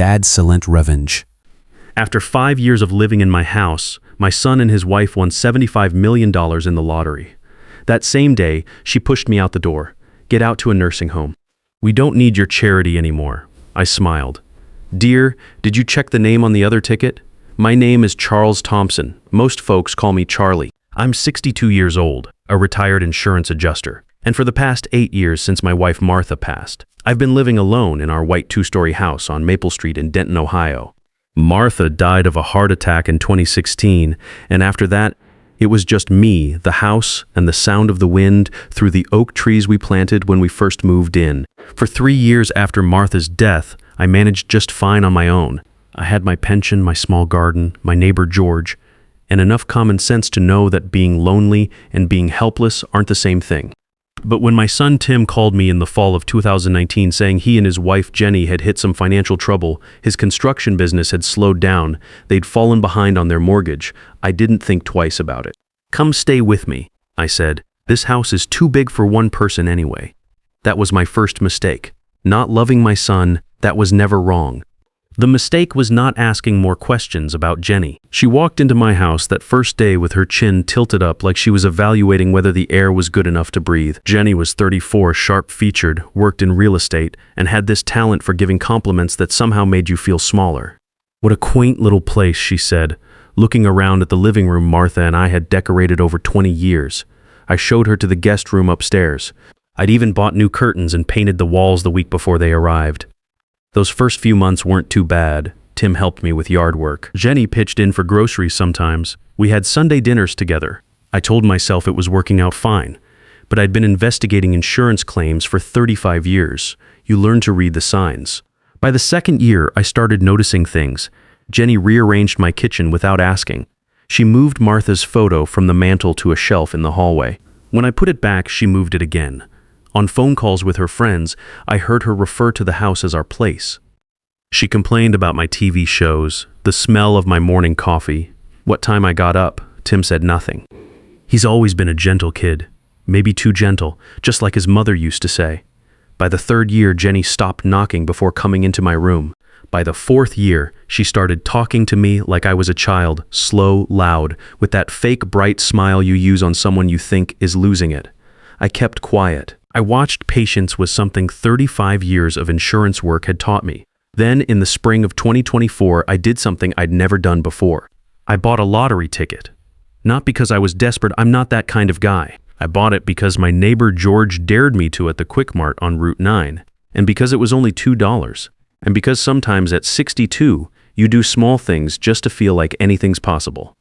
Dad's silent revenge. After 5 years of living in my house, my son and his wife won $75 million in the lottery. That same day, she pushed me out the door. Get out to a nursing home. We don't need your charity anymore. I smiled. Dear, did you check the name on the other ticket? My name is Charles Thompson. Most folks call me Charlie. I'm 62 years old, a retired insurance adjuster. And for the past 8 years since my wife Martha passed, I've been living alone in our white 2-story house on Maple Street in Denton, Ohio. Martha died of a heart attack in 2016, and after that, it was just me, the house, and the sound of the wind through the oak trees we planted when we first moved in. For 3 years after Martha's death, I managed just fine on my own. I had my pension, my small garden, my neighbor George, and enough common sense to know that being lonely and being helpless aren't the same thing. But when my son Tim called me in the fall of 2019 saying he and his wife Jenny had hit some financial trouble, his construction business had slowed down, they'd fallen behind on their mortgage, I didn't think twice about it. Come stay with me, I said. This house is too big for one person anyway. That was my first mistake. Not loving my son, that was never wrong. The mistake was not asking more questions about Jenny. She walked into my house that first day with her chin tilted up like she was evaluating whether the air was good enough to breathe. Jenny was 34, sharp-featured, worked in real estate, and had this talent for giving compliments that somehow made you feel smaller. What a quaint little place, she said, looking around at the living room Martha and I had decorated over 20 years. I showed her to the guest room upstairs. I'd even bought new curtains and painted the walls the week before they arrived. Those first few months weren't too bad. Tim helped me with yard work. Jenny pitched in for groceries sometimes. We had Sunday dinners together. I told myself it was working out fine, but I'd been investigating insurance claims for 35 years. You learn to read the signs. By the second year, I started noticing things. Jenny rearranged my kitchen without asking. She moved Martha's photo from the mantel to a shelf in the hallway. When I put it back, she moved it again. On phone calls with her friends, I heard her refer to the house as our place. She complained about my TV shows, the smell of my morning coffee, what time I got up. Tim said nothing. He's always been a gentle kid, maybe too gentle, just like his mother used to say. By the 3rd year, Jenny stopped knocking before coming into my room. By the 4th year, she started talking to me like I was a child, slow, loud, with that fake bright smile you use on someone you think is losing it. I kept quiet. I watched patience was something 35 years of insurance work had taught me. Then, in the spring of 2024, I did something I'd never done before. I bought a lottery ticket. Not because I was desperate, I'm not that kind of guy. I bought it because my neighbor George dared me to at the Quick Mart on Route 9, and because it was only $2, and because sometimes at 62, you do small things just to feel like anything's possible.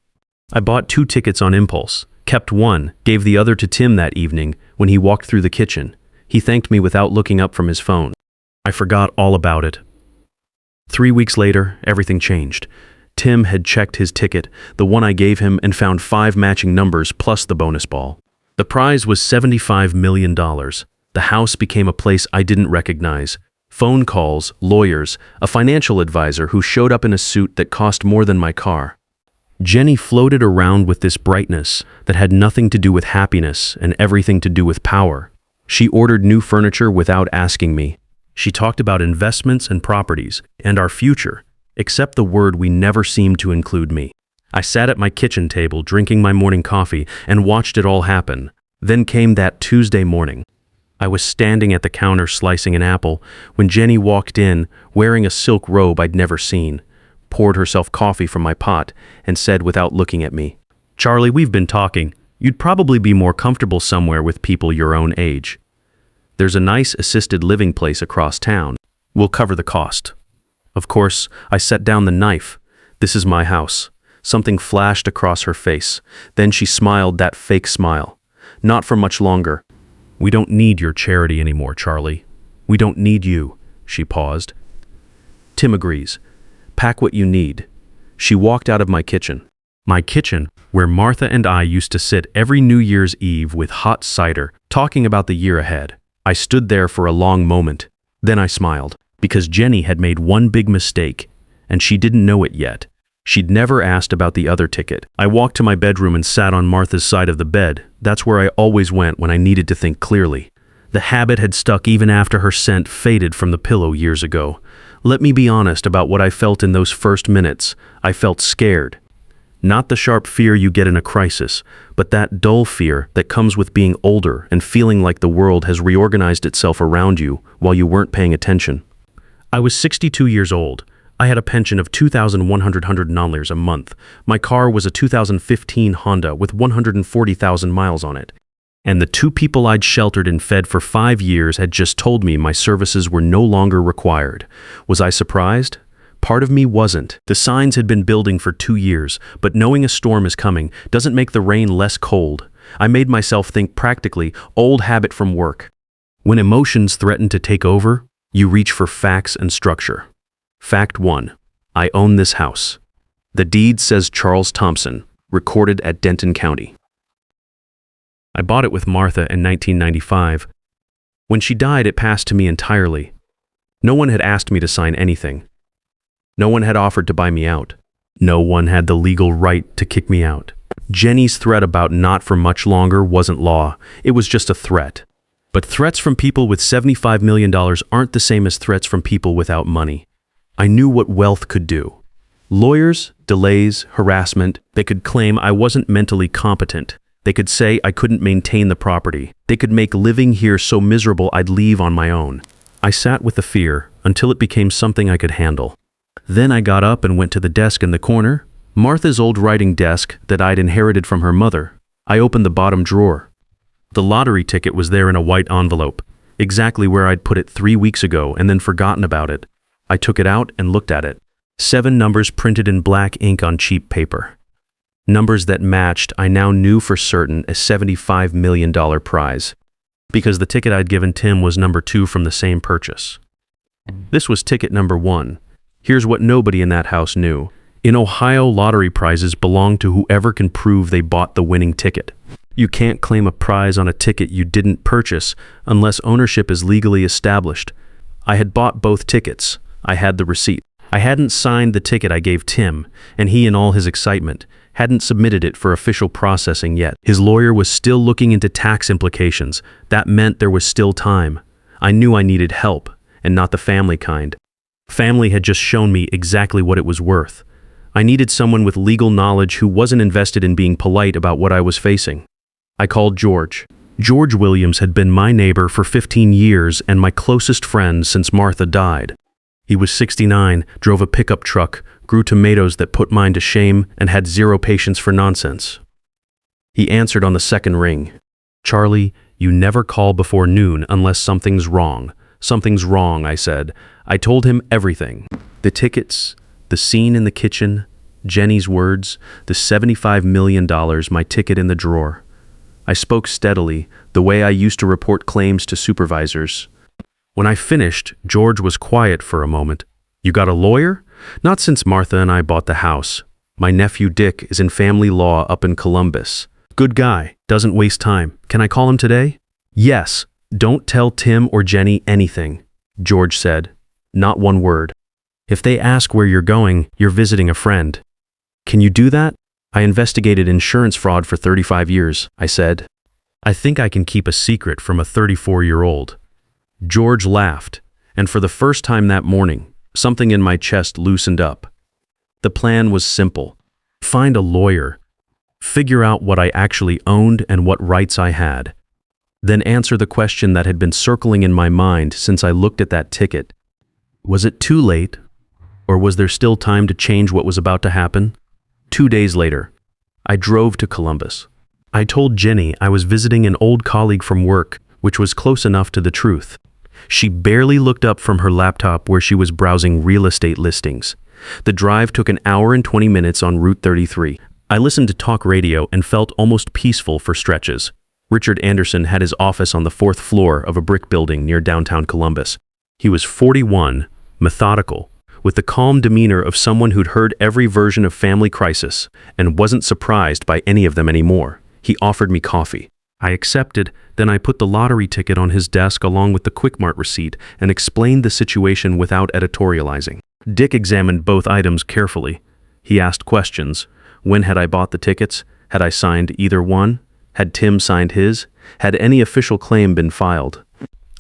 I bought 2 tickets on impulse. Kept one, gave the other to Tim that evening when he walked through the kitchen. He thanked me without looking up from his phone. I forgot all about it. 3 weeks later, everything changed. Tim had checked his ticket, the one I gave him, and found 5 matching numbers plus the bonus ball. The prize was $75 million. The house became a place I didn't recognize. Phone calls, lawyers, a financial advisor who showed up in a suit that cost more than my car. Jenny floated around with this brightness that had nothing to do with happiness and everything to do with power. She ordered new furniture without asking me. She talked about investments and properties and our future, except the word we never seemed to include me. I sat at my kitchen table drinking my morning coffee and watched it all happen. Then came that Tuesday morning. I was standing at the counter slicing an apple when Jenny walked in wearing a silk robe I'd never seen, poured herself coffee from my pot, and said without looking at me, "Charlie, we've been talking. You'd probably be more comfortable somewhere with people your own age. There's a nice assisted living place across town. We'll cover the cost." Of course, I set down the knife. This is my house. Something flashed across her face. Then she smiled that fake smile. Not for much longer. "We don't need your charity anymore, Charlie. We don't need you." She paused. Tim agrees. "Pack what you need." She walked out of my kitchen. My kitchen, where Martha and I used to sit every New Year's Eve with hot cider, talking about the year ahead. I stood there for a long moment. Then I smiled, because Jenny had made one big mistake, and she didn't know it yet. She'd never asked about the other ticket. I walked to my bedroom and sat on Martha's side of the bed. That's where I always went when I needed to think clearly. The habit had stuck even after her scent faded from the pillow years ago. Let me be honest about what I felt in those first minutes. I felt scared. Not the sharp fear you get in a crisis, but that dull fear that comes with being older and feeling like the world has reorganized itself around you while you weren't paying attention. I was 62 years old. I had a pension of $2,100 a month. My car was a 2015 Honda with 140,000 miles on it. And the two people I'd sheltered and fed for 5 years had just told me my services were no longer required. Was I surprised? Part of me wasn't. The signs had been building for 2 years, but knowing a storm is coming doesn't make the rain less cold. I made myself think practically, old habit from work. When emotions threaten to take over, you reach for facts and structure. Fact 1. I own this house. The deed says Charles Thompson, recorded at Denton County. I bought it with Martha in 1995. When she died, it passed to me entirely. No one had asked me to sign anything. No one had offered to buy me out. No one had the legal right to kick me out. Jenny's threat about not for much longer wasn't law. It was just a threat. But threats from people with $75 million aren't the same as threats from people without money. I knew what wealth could do. Lawyers, delays, harassment, they could claim I wasn't mentally competent. They could say I couldn't maintain the property. They could make living here so miserable I'd leave on my own. I sat with the fear until it became something I could handle. Then I got up and went to the desk in the corner, Martha's old writing desk that I'd inherited from her mother. I opened the bottom drawer. The lottery ticket was there in a white envelope, exactly where I'd put it 3 weeks ago and then forgotten about it. I took it out and looked at it. 7 numbers printed in black ink on cheap paper. Numbers that matched, I now knew for certain, a $75 million prize, because the ticket I'd given Tim was number 2 from the same purchase. This was ticket number 1. Here's what nobody in that house knew. In Ohio, lottery prizes belong to whoever can prove they bought the winning ticket. You can't claim a prize on a ticket you didn't purchase unless ownership is legally established. I had bought both tickets. I had the receipt. I hadn't signed the ticket I gave Tim, and he, in all his excitement, hadn't submitted it for official processing yet. His lawyer was still looking into tax implications. That meant there was still time. I knew I needed help, and not the family kind. Family had just shown me exactly what it was worth. I needed someone with legal knowledge who wasn't invested in being polite about what I was facing. I called George. George Williams had been my neighbor for 15 years and my closest friend since Martha died. He was 69, drove a pickup truck, grew tomatoes that put mine to shame, and had zero patience for nonsense. He answered on the second ring. "Charlie, you never call before noon unless something's wrong." "Something's wrong," I said. I told him everything. The tickets, the scene in the kitchen, Jenny's words, the $75 million, my ticket in the drawer. I spoke steadily, the way I used to report claims to supervisors. When I finished, George was quiet for a moment. "You got a lawyer?" "Not since Martha and I bought the house. My nephew Dick is in family law up in Columbus. Good guy, doesn't waste time. Can I call him today?" "Yes. Don't tell Tim or Jenny anything," George said. "Not one word. If they ask where you're going, you're visiting a friend." "Can you do that?" "I investigated insurance fraud for 35 years, I said. "I think I can keep a secret from a 34-year-old. George laughed, and for the first time that morning, something in my chest loosened up. The plan was simple. Find a lawyer. Figure out what I actually owned and what rights I had. Then answer the question that had been circling in my mind since I looked at that ticket. Was it too late? Or was there still time to change what was about to happen? 2 days later, I drove to Columbus. I told Jenny I was visiting an old colleague from work, which was close enough to the truth. She barely looked up from her laptop where she was browsing real estate listings. The drive took an hour and 20 minutes on Route 33. I listened to talk radio and felt almost peaceful for stretches. Richard Anderson had his office on the 4th floor of a brick building near downtown Columbus. He was 41, methodical, with the calm demeanor of someone who'd heard every version of family crisis and wasn't surprised by any of them anymore. He offered me coffee. I accepted, then I put the lottery ticket on his desk along with the Quick-Mart receipt and explained the situation without editorializing. Dick examined both items carefully. He asked questions. When had I bought the tickets? Had I signed either one? Had Tim signed his? Had any official claim been filed?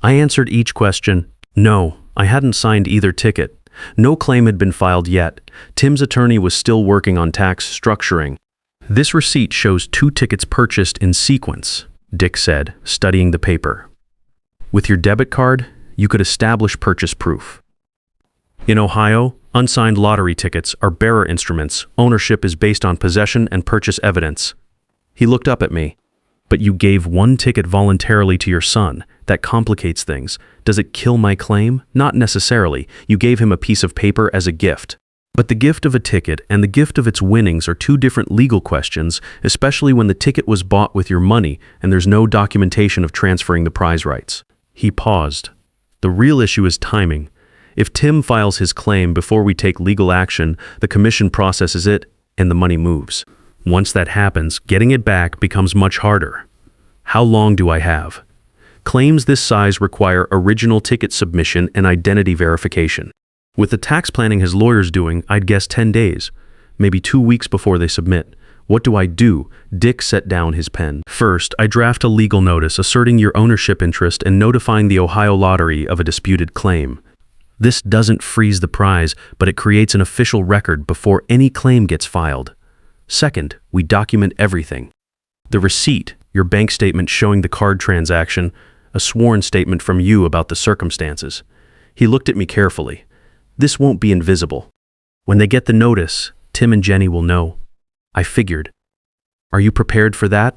I answered each question. No, I hadn't signed either ticket. No claim had been filed yet. Tim's attorney was still working on tax structuring. This receipt shows 2 tickets purchased in sequence, Dick said, studying the paper. With your debit card, you could establish purchase proof. In Ohio, unsigned lottery tickets are bearer instruments. Ownership is based on possession and purchase evidence. He looked up at me. But you gave 1 ticket voluntarily to your son. That complicates things. Does it kill my claim? Not necessarily. You gave him a piece of paper as a gift. But the gift of a ticket and the gift of its winnings are 2 different legal questions, especially when the ticket was bought with your money and there's no documentation of transferring the prize rights. He paused. The real issue is timing. If Tim files his claim before we take legal action, the commission processes it and the money moves. Once that happens, getting it back becomes much harder. How long do I have? Claims this size require original ticket submission and identity verification. With the tax planning his lawyer's doing, I'd guess 10 days, maybe 2 weeks before they submit. What do I do? Dick set down his pen. First, I draft a legal notice asserting your ownership interest and notifying the Ohio Lottery of a disputed claim. This doesn't freeze the prize, but it creates an official record before any claim gets filed. Second, we document everything. The receipt, your bank statement showing the card transaction, a sworn statement from you about the circumstances. He looked at me carefully. This won't be invisible. When they get the notice, Tim and Jenny will know. I figured. Are you prepared for that?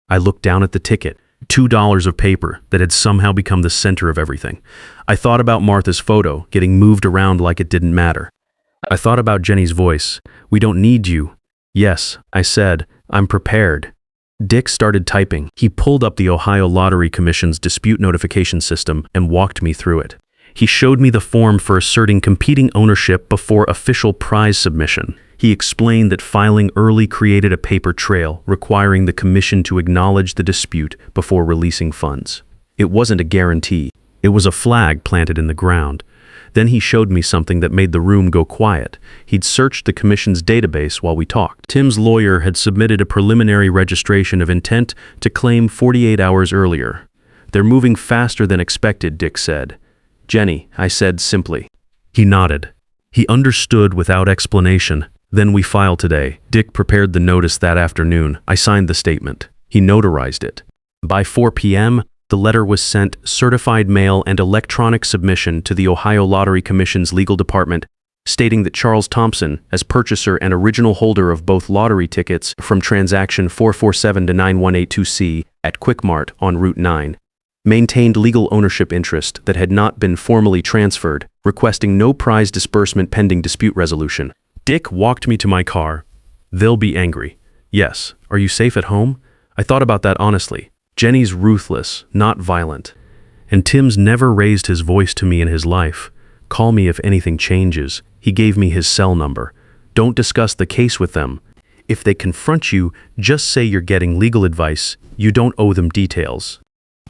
I looked down at the ticket, $2 of paper that had somehow become the center of everything. I thought about Martha's photo, getting moved around like it didn't matter. I thought about Jenny's voice. We don't need you. Yes, I said, I'm prepared. Dick started typing. He pulled up the Ohio Lottery Commission's dispute notification system and walked me through it. He showed me the form for asserting competing ownership before official prize submission. He explained that filing early created a paper trail requiring the commission to acknowledge the dispute before releasing funds. It wasn't a guarantee. It was a flag planted in the ground. Then he showed me something that made the room go quiet. He'd searched the commission's database while we talked. Tim's lawyer had submitted a preliminary registration of intent to claim 48 hours earlier. They're moving faster than expected, Dick said. Jenny, I said simply. He nodded. He understood without explanation. Then we file today. Dick prepared the notice that afternoon. I signed the statement. He notarized it. By 4 p.m., the letter was sent certified mail and electronic submission to the Ohio Lottery Commission's legal department, stating that Charles Thompson, as purchaser and original holder of both lottery tickets from transaction 447-9182C at Quickmart on Route 9, maintained legal ownership interest that had not been formally transferred, requesting no prize disbursement pending dispute resolution. Dick walked me to my car. They'll be angry. Yes. Are you safe at home? I thought about that honestly. Jenny's ruthless, not violent. And Tim's never raised his voice to me in his life. Call me if anything changes. He gave me his cell number. Don't discuss the case with them. If they confront you, just say you're getting legal advice. You don't owe them details.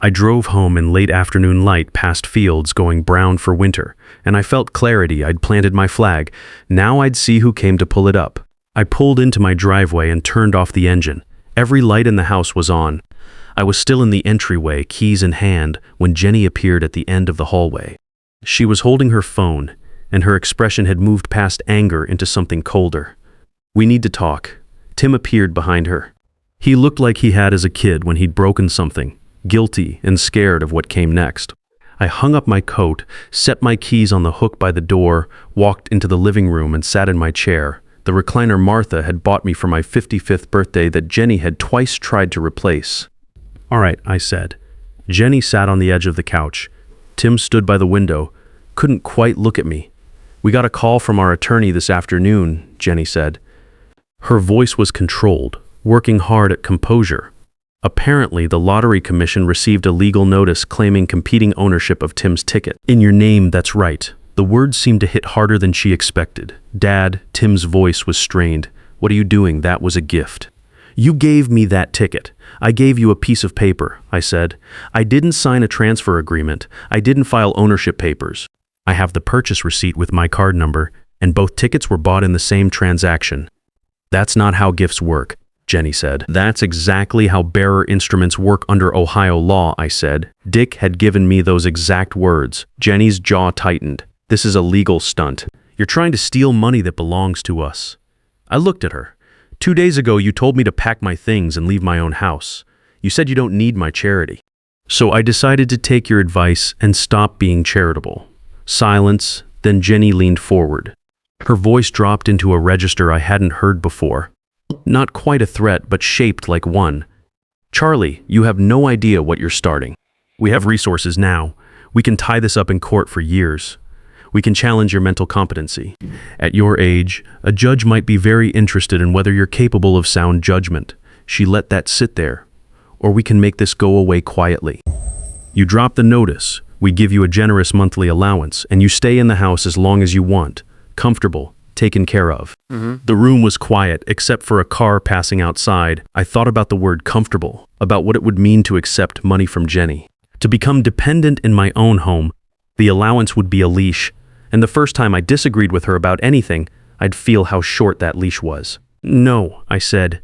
I drove home in late afternoon light past fields going brown for winter, and I felt clarity. I'd planted my flag. Now I'd see who came to pull it up. I pulled into my driveway and turned off the engine. Every light in the house was on. I was still in the entryway, keys in hand, when Jenny appeared at the end of the hallway. She was holding her phone, and her expression had moved past anger into something colder. We need to talk. Tim appeared behind her. He looked like he had as a kid when he'd broken something, guilty and scared of what came next. I hung up my coat, set my keys on the hook by the door, walked into the living room and sat in my chair. The recliner Martha had bought me for my 55th birthday that Jenny had twice tried to replace. All right, I said. Jenny sat on the edge of the couch. Tim stood by the window, couldn't quite look at me. We got a call from our attorney this afternoon, Jenny said. Her voice was controlled, working hard at composure. Apparently, the Lottery Commission received a legal notice claiming competing ownership of Tim's ticket. In your name, that's right. The words seemed to hit harder than she expected. Dad, Tim's voice was strained. What are you doing? That was a gift. You gave me that ticket. I gave you a piece of paper, I said. I didn't sign a transfer agreement. I didn't file ownership papers. I have the purchase receipt with my card number, and both tickets were bought in the same transaction. That's not how gifts work, Jenny said. That's exactly how bearer instruments work under Ohio law, I said. Dick had given me those exact words. Jenny's jaw tightened. This is a legal stunt. You're trying to steal money that belongs to us. I looked at her. 2 days ago, you told me to pack my things and leave my own house. You said you don't need my charity. So I decided to take your advice and stop being charitable. Silence, then Jenny leaned forward. Her voice dropped into a register I hadn't heard before. Not quite a threat, but shaped like one. Charlie, you have no idea what you're starting. We have resources now. We can tie this up in court for years. We can challenge your mental competency. At your age, a judge might be very interested in whether you're capable of sound judgment. She let that sit there. Or we can make this go away quietly. You drop the notice, we give you a generous monthly allowance, and you stay in the house as long as you want. Comfortable, taken care of. The room was quiet, except for a car passing outside. I thought about the word comfortable, about what it would mean to accept money from Jenny. To become dependent in my own home, the allowance would be a leash, and the first time I disagreed with her about anything, I'd feel how short that leash was. No, I said.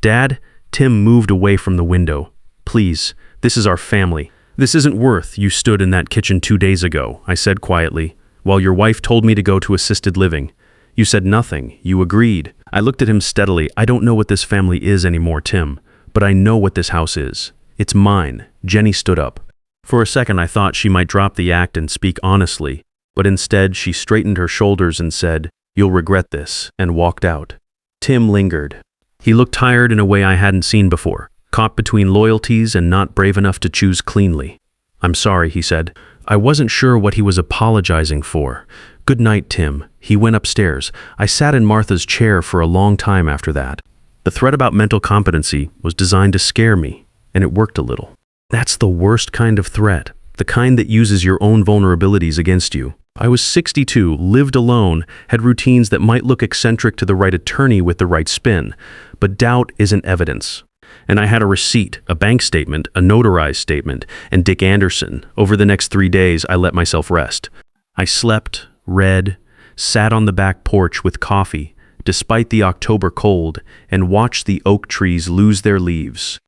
Dad, Tim moved away from the window. Please, this is our family. This isn't worth you stood in that kitchen 2 days ago, I said quietly, while your wife told me to go to assisted living. You said nothing. You agreed. I looked at him steadily. I don't know what this family is anymore, Tim, but I know what this house is. It's mine. Jenny stood up. For a second, I thought she might drop the act and speak honestly, but instead she straightened her shoulders and said, "You'll regret this," and walked out. Tim lingered. He looked tired in a way I hadn't seen before, caught between loyalties and not brave enough to choose cleanly. "I'm sorry," he said. I wasn't sure what he was apologizing for. "Good night, Tim." He went upstairs. I sat in Martha's chair for a long time after that. The threat about mental competency was designed to scare me, and it worked a little. That's the worst kind of threat, the kind that uses your own vulnerabilities against you. I was 62, lived alone, had routines that might look eccentric to the right attorney with the right spin, but doubt isn't evidence. And I had a receipt, a bank statement, a notarized statement, and Dick Anderson. Over the next 3 days, I let myself rest. I slept, read, sat on the back porch with coffee, despite the October cold, and watched the oak trees lose their leaves.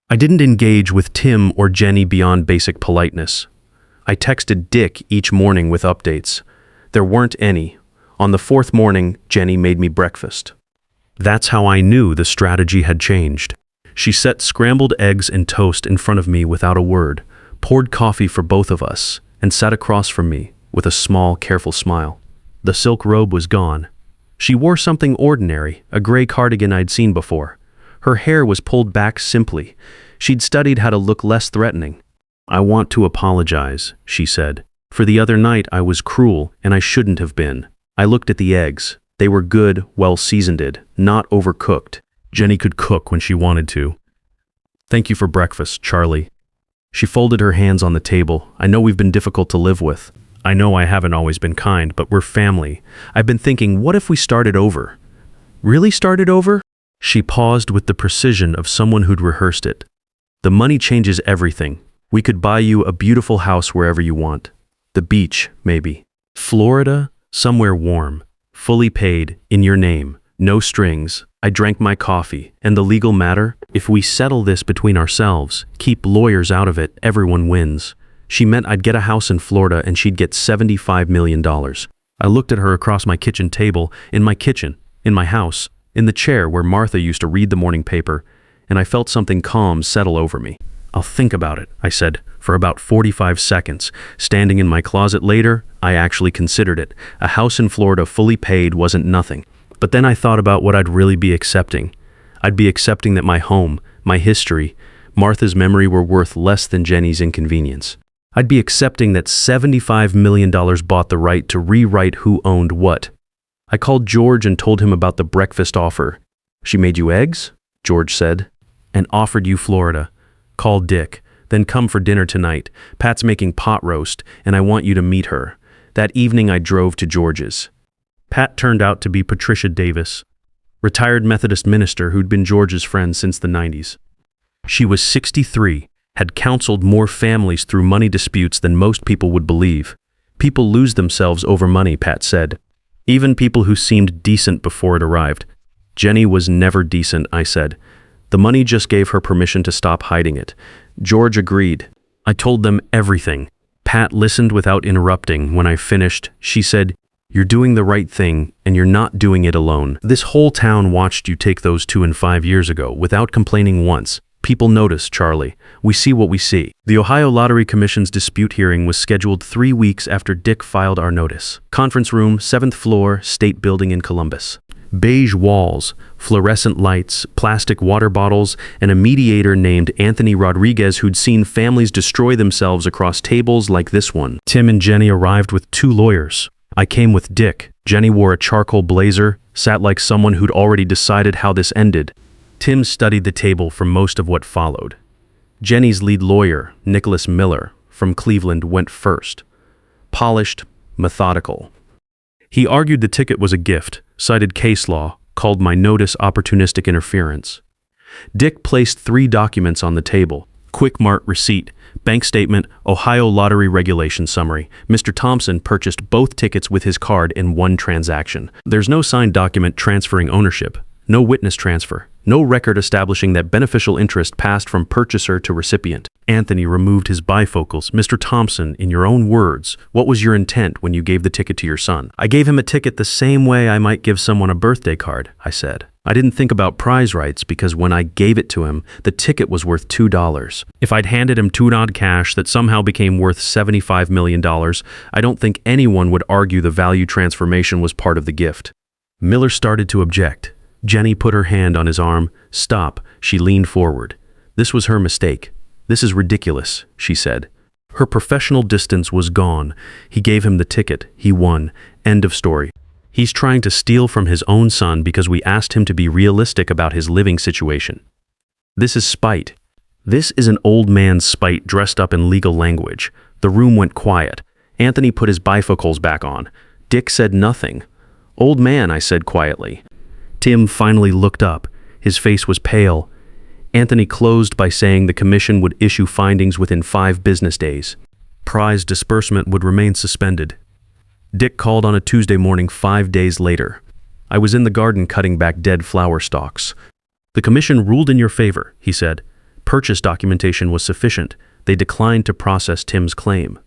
I didn't engage with Tim or Jenny beyond basic politeness. I texted Dick each morning with updates. There weren't any. On the 4th morning, Jenny made me breakfast. That's how I knew the strategy had changed. She set scrambled eggs and toast in front of me without a word, poured coffee for both of us, and sat across from me with a small, careful smile. The silk robe was gone. She wore something ordinary, a gray cardigan I'd seen before. Her hair was pulled back simply. She'd studied how to look less threatening. "I want to apologize," she said. "For the other night I was cruel, and I shouldn't have been." I looked at the eggs. They were good, well-seasoned, not overcooked. Jenny could cook when she wanted to. "Thank you for breakfast, Charlie." She folded her hands on the table. "I know we've been difficult to live with. I know I haven't always been kind, but we're family. I've been thinking, what if we started over?" "Really started over?" She paused with the precision of someone who'd rehearsed it. "The money changes everything. We could buy you a beautiful house wherever you want. The beach, maybe. Florida, somewhere warm. Fully paid, in your name. No strings." I drank my coffee. "And the legal matter? If we settle this between ourselves, keep lawyers out of it, everyone wins." She meant I'd get a house in Florida and she'd get $75 million. I looked at her across my kitchen table, in my kitchen, in my house, in the chair where Martha used to read the morning paper, and I felt something calm settle over me. "I'll think about it," I said, for about 45 seconds. Standing in my closet later, I actually considered it. A house in Florida fully paid wasn't nothing. But then I thought about what I'd really be accepting. I'd be accepting that my home, my history, Martha's memory were worth less than Jenny's inconvenience. I'd be accepting that $75 million bought the right to rewrite who owned what. I called George and told him about the breakfast offer. "She made you eggs?" George said. "And offered you Florida. Call Dick. Then come for dinner tonight. Pat's making pot roast, and I want you to meet her." That evening I drove to George's. Pat turned out to be Patricia Davis, retired Methodist minister who'd been George's friend since the 90s. She was 63, had counseled more families through money disputes than most people would believe. "People lose themselves over money," Pat said. "Even people who seemed decent before it arrived." "Jenny was never decent," I said. "The money just gave her permission to stop hiding it." George agreed. I told them everything. Pat listened without interrupting. When I finished, she said, You're doing the right thing, and you're not doing it alone. This whole town watched you take those 2 and 5 years ago without complaining once. People notice, Charlie. We see what we see. The Ohio Lottery Commission's dispute hearing was scheduled 3 weeks after Dick filed our notice. Conference room, 7th floor, State Building in Columbus. Beige walls, fluorescent lights, plastic water bottles, and a mediator named Anthony Rodriguez who'd seen families destroy themselves across tables like this one. Tim and Jenny arrived with 2 lawyers. I came with Dick. Jenny wore a charcoal blazer, sat like someone who'd already decided how this ended. Tim studied the table for most of what followed. Jenny's lead lawyer, Nicholas Miller, from Cleveland, went first. Polished, methodical. He argued the ticket was a gift, cited case law, called my notice opportunistic interference. Dick placed 3 documents on the table: Quick Mart receipt, bank statement, Ohio Lottery Regulation summary. Mr. Thompson purchased both tickets with his card in one transaction. There's no signed document transferring ownership, no witness transfer, no record establishing that beneficial interest passed from purchaser to recipient. Anthony removed his bifocals. Mr. Thompson, in your own words, what was your intent when you gave the ticket to your son? I gave him a ticket the same way I might give someone a birthday card, I said. I didn't think about prize rights because when I gave it to him, the ticket was worth $2. If I'd handed him $2 cash that somehow became worth $75 million, I don't think anyone would argue the value transformation was part of the gift. Miller started to object. Jenny put her hand on his arm. Stop, she leaned forward. This was her mistake. This is ridiculous, she said. Her professional distance was gone. He gave him the ticket. He won. End of story. He's trying to steal from his own son because we asked him to be realistic about his living situation. This is spite. This is an old man's spite dressed up in legal language. The room went quiet. Anthony put his bifocals back on. Dick said nothing. Old man, I said quietly. Tim finally looked up. His face was pale. Anthony closed by saying the commission would issue findings within 5 business days. Prize disbursement would remain suspended. Dick called on a Tuesday morning 5 days later. I was in the garden cutting back dead flower stalks. The commission ruled in your favor, he said. Purchase documentation was sufficient. They declined to process Tim's claim.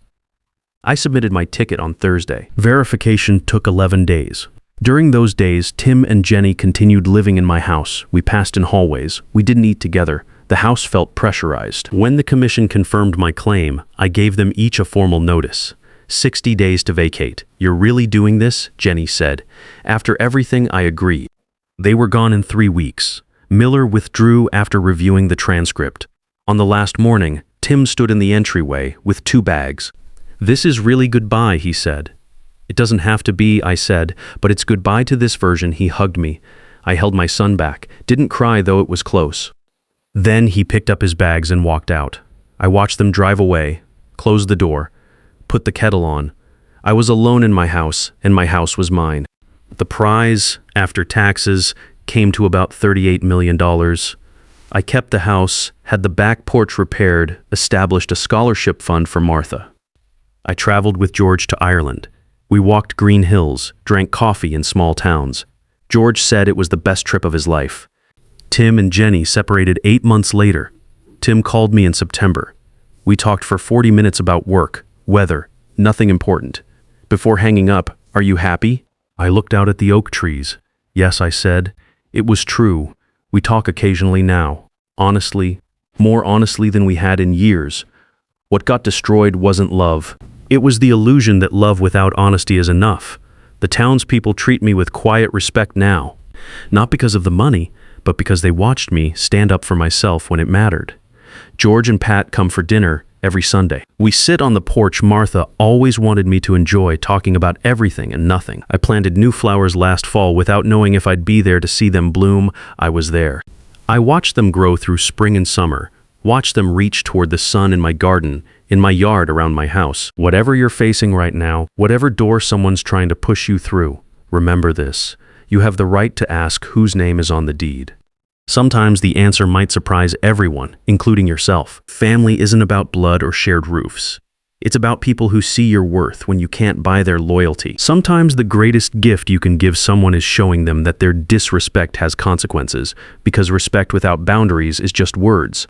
I submitted my ticket on Thursday. Verification took 11 days. During those days, Tim and Jenny continued living in my house. We passed in hallways. We didn't eat together. The house felt pressurized. When the commission confirmed my claim, I gave them each a formal notice. 60 days to vacate. You're really doing this? Jenny said. After everything, I agree. They were gone in 3 weeks. Miller withdrew after reviewing the transcript. On the last morning, Tim stood in the entryway with 2 bags. This is really goodbye, he said. It doesn't have to be, I said, but it's goodbye to this version. He hugged me. I held my son back, didn't cry though it was close. Then he picked up his bags and walked out. I watched them drive away, closed the door, put the kettle on. I was alone in my house, and my house was mine. The prize, after taxes, came to about $38 million. I kept the house, had the back porch repaired, established a scholarship fund for Martha. I traveled with George to Ireland. We walked green hills, drank coffee in small towns. George said it was the best trip of his life. Tim and Jenny separated 8 months later. Tim called me in September. We talked for 40 minutes about work, weather, nothing important. Before hanging up, are you happy? I looked out at the oak trees. Yes, I said. It was true. We talk occasionally now. Honestly, more honestly than we had in years. What got destroyed wasn't love. It was the illusion that love without honesty is enough. The townspeople treat me with quiet respect now. Not because of the money, but because they watched me stand up for myself when it mattered. George and Pat come for dinner every Sunday. We sit on the porch Martha always wanted me to enjoy, talking about everything and nothing. I planted new flowers last fall without knowing if I'd be there to see them bloom. I was there. I watched them grow through spring and summer, watched them reach toward the sun in my garden, in my yard around my house. Whatever you're facing right now, whatever door someone's trying to push you through, remember this. You have the right to ask whose name is on the deed. Sometimes the answer might surprise everyone, including yourself. Family isn't about blood or shared roofs. It's about people who see your worth when you can't buy their loyalty. Sometimes the greatest gift you can give someone is showing them that their disrespect has consequences, because respect without boundaries is just words.